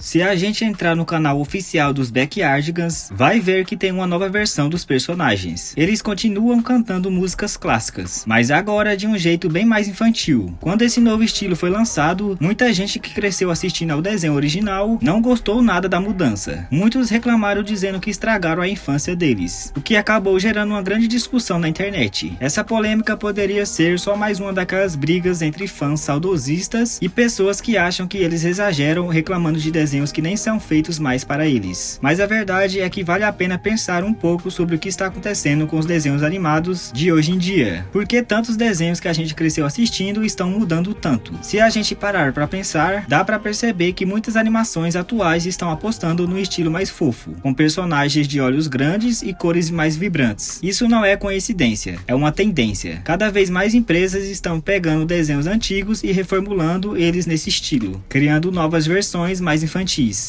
Se a gente entrar no canal oficial dos Backyardigans, vai ver que tem uma nova versão dos personagens. Eles continuam cantando músicas clássicas, mas agora de um jeito bem mais infantil. Quando esse novo estilo foi lançado, muita gente que cresceu assistindo ao desenho original não gostou nada da mudança. Muitos reclamaram dizendo que estragaram a infância deles, o que acabou gerando uma grande discussão na internet. Essa polêmica poderia ser só mais uma daquelas brigas entre fãs saudosistas e pessoas que acham que eles exageram reclamando de desenhos que nem são feitos mais para eles. Mas a verdade é que vale a pena pensar um pouco sobre o que está acontecendo com os desenhos animados de hoje em dia. Por que tantos desenhos que a gente cresceu assistindo estão mudando tanto? Se a gente parar para pensar, dá para perceber que muitas animações atuais estão apostando no estilo mais fofo, com personagens de olhos grandes e cores mais vibrantes. Isso não é coincidência, é uma tendência. Cada vez mais empresas estão pegando desenhos antigos e reformulando eles nesse estilo, criando novas versões mais infantis.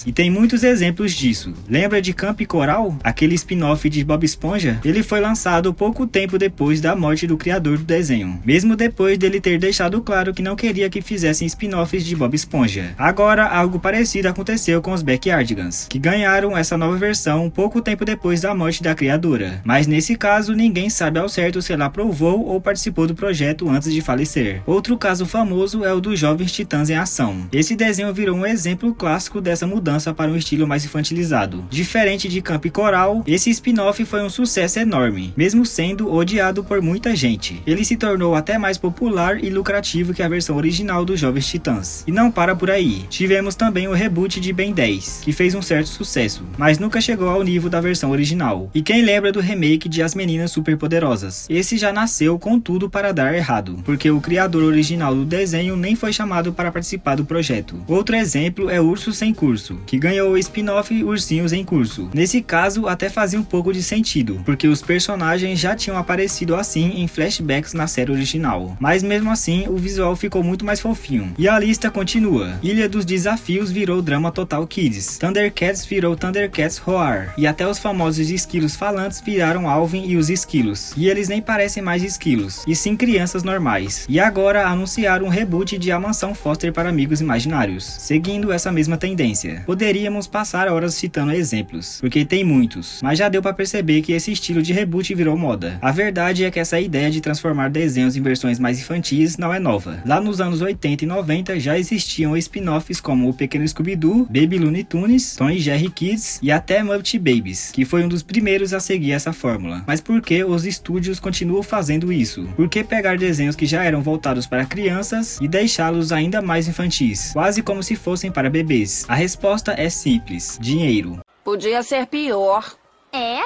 E tem muitos exemplos disso. Lembra de Camp Coral? Aquele spin-off de Bob Esponja? Ele foi lançado pouco tempo depois da morte do criador do desenho, mesmo depois dele ter deixado claro que não queria que fizessem spin-offs de Bob Esponja. Agora, algo parecido aconteceu com os Backyardigans, que ganharam essa nova versão pouco tempo depois da morte da criadora. Mas nesse caso, ninguém sabe ao certo se ela aprovou ou participou do projeto antes de falecer. Outro caso famoso é o dos Jovens Titãs em Ação. Esse desenho virou um exemplo clássico dessa mudança para um estilo mais infantilizado. Diferente de Camp Coral, esse spin-off foi um sucesso enorme, mesmo sendo odiado por muita gente. Ele se tornou até mais popular e lucrativo que a versão original dos Jovens Titãs. E não para por aí. Tivemos também o reboot de Ben 10, que fez um certo sucesso, mas nunca chegou ao nível da versão original. E quem lembra do remake de As Meninas Superpoderosas? Esse já nasceu com tudo para dar errado, porque o criador original do desenho nem foi chamado para participar do projeto. Outro exemplo é Ursos Sem Curso, que ganhou o spin-off Ursinhos em Curso. Nesse caso, até fazia um pouco de sentido, porque os personagens já tinham aparecido assim em flashbacks na série original. Mas mesmo assim, o visual ficou muito mais fofinho. E a lista continua. Ilha dos Desafios virou Drama Total Kids. Thundercats virou Thundercats Roar. E até os famosos esquilos falantes viraram Alvin e os esquilos. E eles nem parecem mais esquilos, e sim crianças normais. E agora anunciaram um reboot de A Mansão Foster para Amigos Imaginários, seguindo essa mesma tendência. Poderíamos passar horas citando exemplos, porque tem muitos, mas já deu para perceber que esse estilo de reboot virou moda. A verdade é que essa ideia de transformar desenhos em versões mais infantis não é nova. Lá nos anos 80 e 90 já existiam spin-offs como O Pequeno Scooby-Doo, Baby Looney Tunes, Tom e Jerry Kids e até Muppet Babies, que foi um dos primeiros a seguir essa fórmula. Mas por que os estúdios continuam fazendo isso? Por que pegar desenhos que já eram voltados para crianças e deixá-los ainda mais infantis, quase como se fossem para bebês? A resposta é simples: dinheiro. Podia ser pior. É?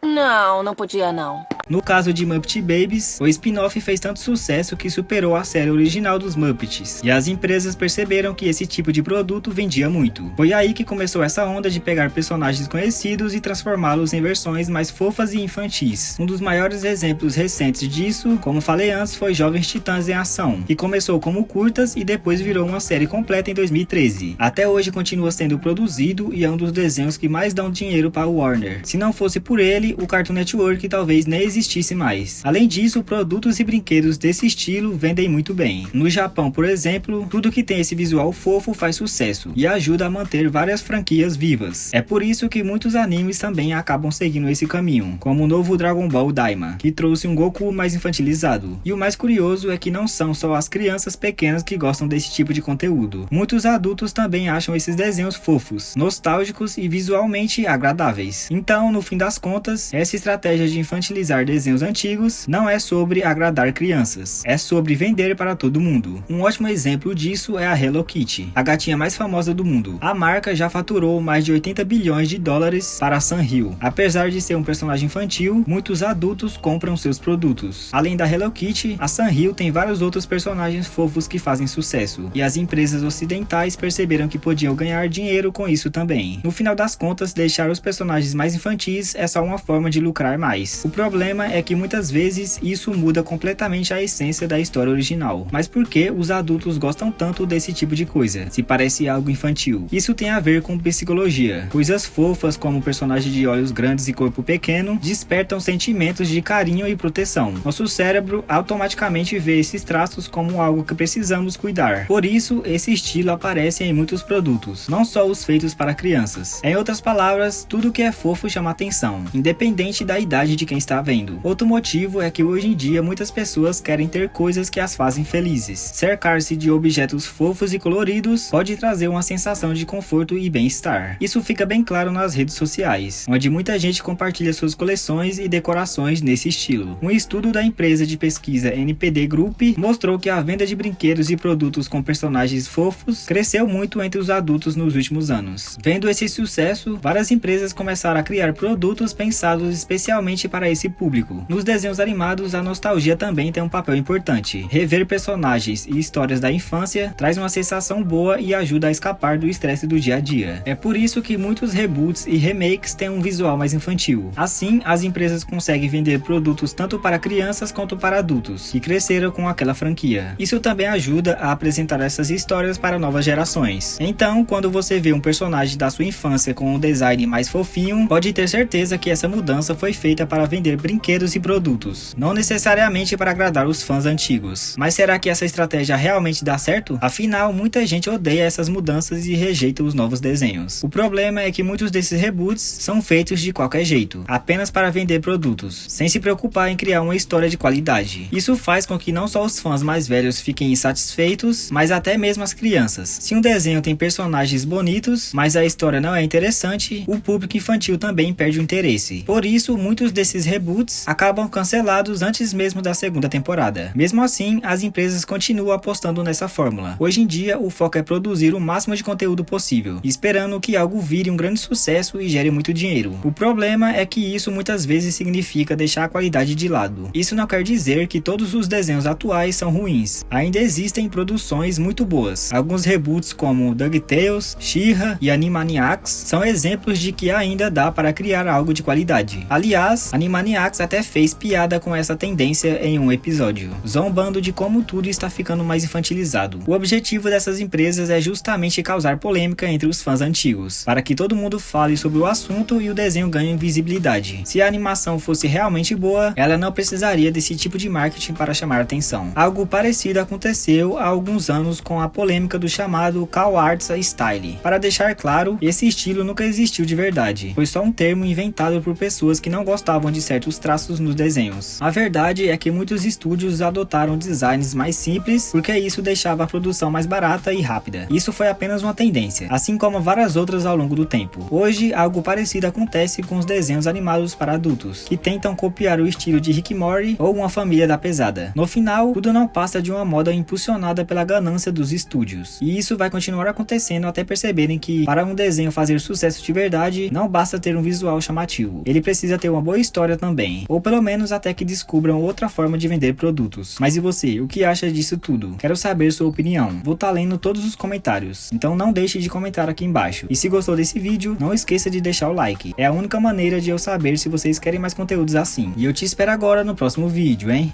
Não podia não. No caso de Muppet Babies, o spin-off fez tanto sucesso que superou a série original dos Muppets, e as empresas perceberam que esse tipo de produto vendia muito. Foi aí que começou essa onda de pegar personagens conhecidos e transformá-los em versões mais fofas e infantis. Um dos maiores exemplos recentes disso, como falei antes, foi Jovens Titãs em Ação, que começou como curtas e depois virou uma série completa em 2013. Até hoje continua sendo produzido e é um dos desenhos que mais dão dinheiro para o Warner. Se não fosse por ele, o Cartoon Network talvez nem existisse mais. Além disso, produtos e brinquedos desse estilo vendem muito bem. No Japão, por exemplo, tudo que tem esse visual fofo faz sucesso e ajuda a manter várias franquias vivas. É por isso que muitos animes também acabam seguindo esse caminho, como o novo Dragon Ball Daima, que trouxe um Goku mais infantilizado. E o mais curioso é que não são só as crianças pequenas que gostam desse tipo de conteúdo. Muitos adultos também acham esses desenhos fofos, nostálgicos e visualmente agradáveis. Então, no fim das contas, essa estratégia de infantilizar desenhos antigos não é sobre agradar crianças, é sobre vender para todo mundo. Um ótimo exemplo disso é a Hello Kitty, a gatinha mais famosa do mundo. A marca já faturou mais de 80 bilhões de dólares para a Sanrio. Apesar de ser um personagem infantil, muitos adultos compram seus produtos. Além da Hello Kitty, a Sanrio tem vários outros personagens fofos que fazem sucesso, e as empresas ocidentais perceberam que podiam ganhar dinheiro com isso também. No final das contas, deixar os personagens mais infantis é só uma forma de lucrar mais. O problema problema é que muitas vezes isso muda completamente a essência da história original. Mas por que os adultos gostam tanto desse tipo de coisa, se parece algo infantil? Isso tem a ver com psicologia. Coisas fofas como personagem de olhos grandes e corpo pequeno despertam sentimentos de carinho e proteção. Nosso cérebro automaticamente vê esses traços como algo que precisamos cuidar. Por isso, esse estilo aparece em muitos produtos, não só os feitos para crianças. Em outras palavras, tudo que é fofo chama atenção, independente da idade de quem está vendo. Outro motivo é que hoje em dia muitas pessoas querem ter coisas que as fazem felizes. Cercar-se de objetos fofos e coloridos pode trazer uma sensação de conforto e bem-estar. Isso fica bem claro nas redes sociais, onde muita gente compartilha suas coleções e decorações nesse estilo. Um estudo da empresa de pesquisa NPD Group mostrou que a venda de brinquedos e produtos com personagens fofos cresceu muito entre os adultos nos últimos anos. Vendo esse sucesso, várias empresas começaram a criar produtos pensados especialmente para esse público. Nos desenhos animados, a nostalgia também tem um papel importante. Rever personagens e histórias da infância traz uma sensação boa e ajuda a escapar do estresse do dia a dia. É por isso que muitos reboots e remakes têm um visual mais infantil. Assim, as empresas conseguem vender produtos tanto para crianças quanto para adultos, que cresceram com aquela franquia. Isso também ajuda a apresentar essas histórias para novas gerações. Então, quando você vê um personagem da sua infância com um design mais fofinho, pode ter certeza que essa mudança foi feita para vender brinquedos e produtos, não necessariamente para agradar os fãs antigos. Mas será que essa estratégia realmente dá certo? Afinal, muita gente odeia essas mudanças e rejeita os novos desenhos. O problema é que muitos desses reboots são feitos de qualquer jeito, apenas para vender produtos, sem se preocupar em criar uma história de qualidade. Isso faz com que não só os fãs mais velhos fiquem insatisfeitos, mas até mesmo as crianças. Se um desenho tem personagens bonitos, mas a história não é interessante, o público infantil também perde o interesse. Por isso, muitos desses reboots acabam cancelados antes mesmo da segunda temporada. Mesmo assim, as empresas continuam apostando nessa fórmula. Hoje em dia, o foco é produzir o máximo de conteúdo possível, esperando que algo vire um grande sucesso e gere muito dinheiro. O problema é que isso muitas vezes significa deixar a qualidade de lado. Isso não quer dizer que todos os desenhos atuais são ruins. Ainda existem produções muito boas. Alguns reboots como DuckTales, She-Ra e Animaniacs são exemplos de que ainda dá para criar algo de qualidade. Aliás, Animaniacs até fez piada com essa tendência em um episódio, zombando de como tudo está ficando mais infantilizado. O objetivo dessas empresas é justamente causar polêmica entre os fãs antigos, para que todo mundo fale sobre o assunto e o desenho ganhe visibilidade. Se a animação fosse realmente boa, ela não precisaria desse tipo de marketing para chamar atenção. Algo parecido aconteceu há alguns anos com a polêmica do chamado Cow Arts Style. Para deixar claro, esse estilo nunca existiu de verdade, foi só um termo inventado por pessoas que não gostavam de certos traços nos desenhos. A verdade é que muitos estúdios adotaram designs mais simples, porque isso deixava a produção mais barata e rápida. Isso foi apenas uma tendência, assim como várias outras ao longo do tempo. Hoje, algo parecido acontece com os desenhos animados para adultos, que tentam copiar o estilo de Rick e Morty ou Uma Família da Pesada. No final, tudo não passa de uma moda impulsionada pela ganância dos estúdios. E isso vai continuar acontecendo até perceberem que, para um desenho fazer sucesso de verdade, não basta ter um visual chamativo. Ele precisa ter uma boa história também, ou pelo menos até que descubram outra forma de vender produtos. Mas e você, o que acha disso tudo? Quero saber sua opinião. Vou estar lendo todos os comentários, então não deixe de comentar aqui embaixo. E se gostou desse vídeo, não esqueça de deixar o like. É a única maneira de eu saber se vocês querem mais conteúdos assim. E eu te espero agora no próximo vídeo, hein?